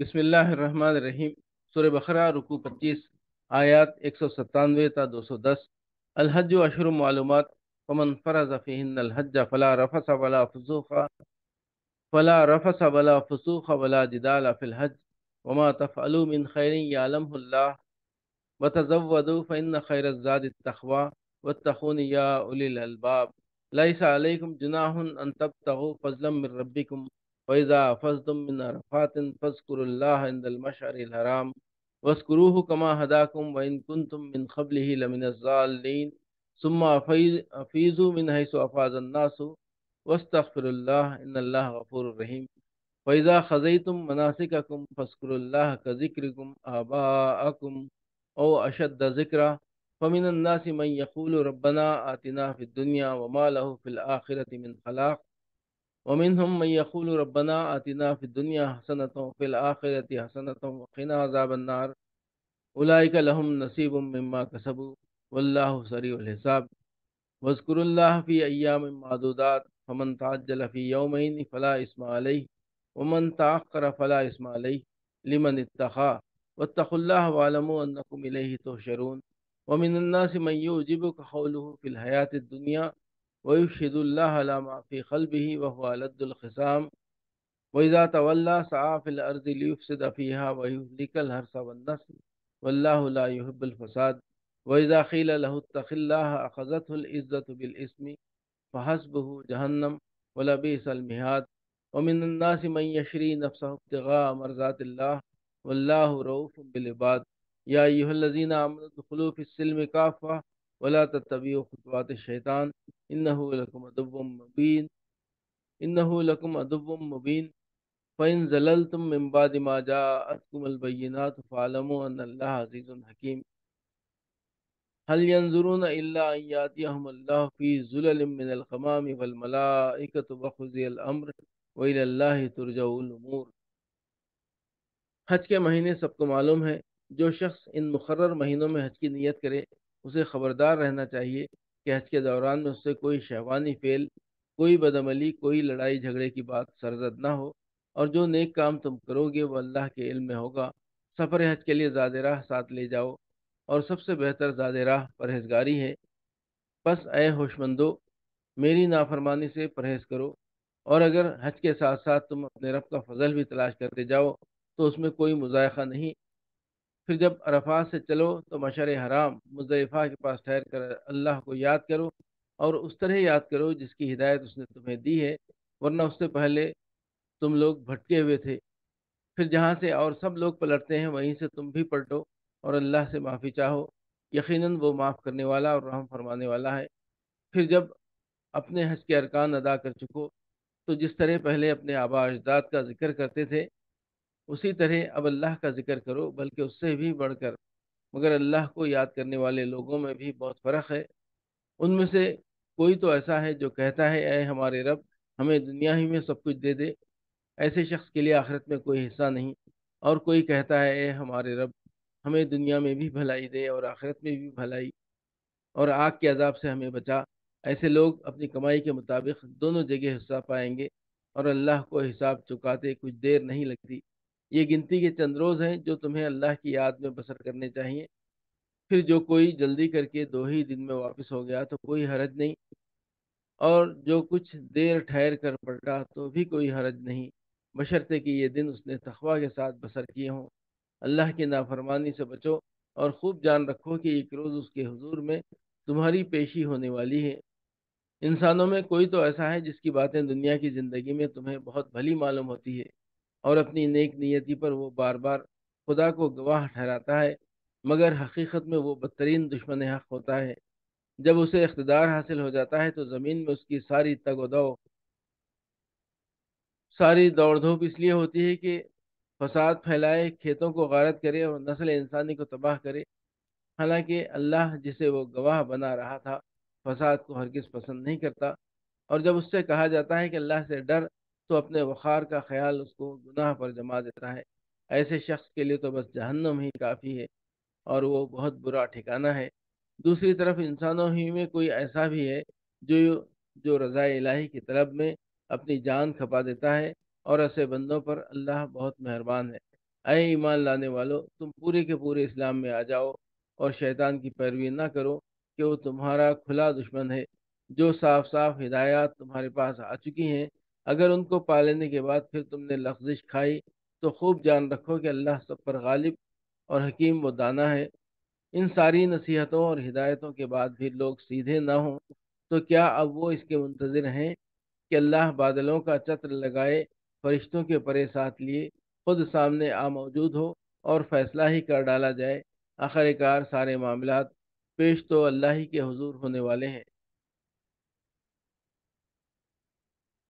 بسم اللہ الرحمن الرحیم۔ سورہ بقرہ رکوع 25 آیات 197 تا 210۔ الحج اشہر معلومات، فمن فرض فیہن الحج فلا رفث ولا جدال فی الحج وما تفعلوا من خیر یعلمہ اللہ وتزودوا فإن خیر الزاد التقوی واتقون یا اولی الالباب۔ لیس علیکم جناح ان تبتغوا فضلا من ربکم وإذا أفضتم من عرفات فاذكروا الله عند المشعر الحرام واذكروه كما هداكم وإن كنتم من قبله لمن الضالين ثم أفيضوا من حيث أفاض الناس واستغفروا الله إن الله غفور رحيم۔ وإذا خزيتم مناسككم فاذكروا الله كذكركم آباءكم أو أشد ذكرا فمن الناس من يقول ربنا آتنا في الدنيا وما له في الآخرة من خلاق ومنهم من يقول ربنا آتنا في الدنيا حسنة وفي الآخرة حسنة وقنا عذاب النار أولئك لهم نصيب مما كسبوا والله سريع الحساب۔ واذكروا الله في أيام معدودات فمن تعجل في يومين فلا إثم عليه ومن تأخر فلا إثم عليه لمن اتقى واتقوا الله واعلموا أنكم إليه تحشرون۔ ومن الناس من يعجبك قوله في الحياة الدنيا ويشهد الله على ما في قلبه وهو ألد الخصام وإذا تولى سعى في الأرض ليفسد فيها ويهلك الحرث والنسل والله لا يحب الفساد۔ وإذا قيل له اتق الله أخذته العزة بالإثم فحسبه جهنم ولبئس المهاد۔ ومن الناس من يشري نفسه ابتغاء مرضات الله والله رؤوف بالعباد۔ يا أيها الذين آمنوا ادخلوا في السلم كافة ولا تتبعوا خطوات الشيطان إنه لكم عدو مبين فإن زللتم من بعد ما جاءتكم البينات فاعلموا أن الله عزيز حكيم۔ هل ينظرون إلا أن يأتيهم الله في ظلل من الغمام والملائكة وقضي الأمر وإلى الله ترجع الأمور۔ حج کے مہینے سب کو معلوم ہے۔ جو شخص ان مقرر مہینوں میں حج کی نیت کرے اسے خبردار رہنا چاہیے کہ حج کے دوران میں اس سے کوئی شہوانی فعل، کوئی بدعملی، کوئی لڑائی جھگڑے کی بات سرزد نہ ہو، اور جو نیک کام تم کرو گے وہ اللہ کے علم میں ہوگا۔ سفر حج کے لیے زاد راہ ساتھ لے جاؤ، اور سب سے بہتر زاد راہ پرہیزگاری ہے۔ پس اے ہوشمندو، میری نافرمانی سے پرہیز کرو، اور اگر حج کے ساتھ ساتھ تم اپنے رب کا فضل بھی تلاش کرتے جاؤ تو اس میں کوئی مضائقہ نہیں۔ پھر جب عرفات سے چلو تو مشعر حرام مزدلفہ کے پاس ٹھہر کر اللہ کو یاد کرو، اور اس طرح یاد کرو جس کی ہدایت اس نے تمہیں دی ہے، ورنہ اس سے پہلے تم لوگ بھٹکے ہوئے تھے۔ پھر جہاں سے اور سب لوگ پلٹتے ہیں وہیں سے تم بھی پلٹو، اور اللہ سے معافی چاہو، یقیناً وہ معاف کرنے والا اور رحم فرمانے والا ہے۔ پھر جب اپنے حج کے ارکان ادا کر چکو تو جس طرح پہلے اپنے آباء اجداد کا ذکر کرتے تھے اسی طرح اب اللہ کا ذکر کرو، بلکہ اس سے بھی بڑھ کر۔ مگر اللہ کو یاد کرنے والے لوگوں میں بھی بہت فرق ہے۔ ان میں سے کوئی تو ایسا ہے جو کہتا ہے اے ہمارے رب ہمیں دنیا ہی میں سب کچھ دے دے، ایسے شخص کے لیے آخرت میں کوئی حصہ نہیں۔ اور کوئی کہتا ہے اے ہمارے رب ہمیں دنیا میں بھی بھلائی دے اور آخرت میں بھی بھلائی، اور آگ کے عذاب سے ہمیں بچا۔ ایسے لوگ اپنی کمائی کے مطابق دونوں جگہ حصہ پائیں گے، اور اللہ کو حساب چکاتے کچھ دیر نہیں لگتی۔ یہ گنتی کے چند روز ہیں جو تمہیں اللہ کی یاد میں بسر کرنے چاہیے۔ پھر جو کوئی جلدی کر کے 2 ہی دن میں واپس ہو گیا تو کوئی حرج نہیں، اور جو کچھ دیر ٹھہر کر پلٹا تو بھی کوئی حرج نہیں، بشرطے کہ یہ دن اس نے تقوی کے ساتھ بسر کیے ہوں۔ اللہ کی نافرمانی سے بچو، اور خوب جان رکھو کہ ایک روز اس کے حضور میں تمہاری پیشی ہونے والی ہے۔ انسانوں میں کوئی تو ایسا ہے جس کی باتیں دنیا کی زندگی میں تمہیں بہت بھلی معلوم ہوتی ہے، اور اپنی نیک نیتی پر وہ بار بار خدا کو گواہ ٹھہراتا ہے، مگر حقیقت میں وہ بدترین دشمن حق ہوتا ہے۔ جب اسے اقتدار حاصل ہو جاتا ہے تو زمین میں اس کی ساری دوڑ دھوپ اس لیے ہوتی ہے کہ فساد پھیلائے، کھیتوں کو غارت کرے اور نسل انسانی کو تباہ کرے۔ حالانکہ اللہ جسے وہ گواہ بنا رہا تھا فساد کو ہرگز پسند نہیں کرتا، اور جب اس سے کہا جاتا ہے کہ اللہ سے ڈر تو اپنے وقار کا خیال اس کو گناہ پر جما دیتا ہے۔ ایسے شخص کے لیے تو بس جہنم ہی کافی ہے، اور وہ بہت برا ٹھکانہ ہے۔ دوسری طرف انسانوں ہی میں کوئی ایسا بھی ہے جو جو رضا الہی کی طلب میں اپنی جان کھپا دیتا ہے، اور ایسے بندوں پر اللہ بہت مہربان ہے۔ اے ایمان لانے والو، تم پورے کے پورے اسلام میں آ جاؤ اور شیطان کی پیروی نہ کرو کہ وہ تمہارا کھلا دشمن ہے۔ جو صاف صاف ہدایات تمہارے پاس آ چکی ہیں، اگر ان کو پا لینے کے بعد پھر تم نے لغزش کھائی تو خوب جان رکھو کہ اللہ سب پر غالب اور حکیم و دانا ہے۔ ان ساری نصیحتوں اور ہدایتوں کے بعد بھی لوگ سیدھے نہ ہوں تو کیا اب وہ اس کے منتظر ہیں کہ اللہ بادلوں کا چتر لگائے، فرشتوں کے پرے ساتھ لیے خود سامنے موجود ہو اور فیصلہ ہی کر ڈالا جائے؟ آخر کار سارے معاملات پیش تو اللہ ہی کے حضور ہونے والے ہیں۔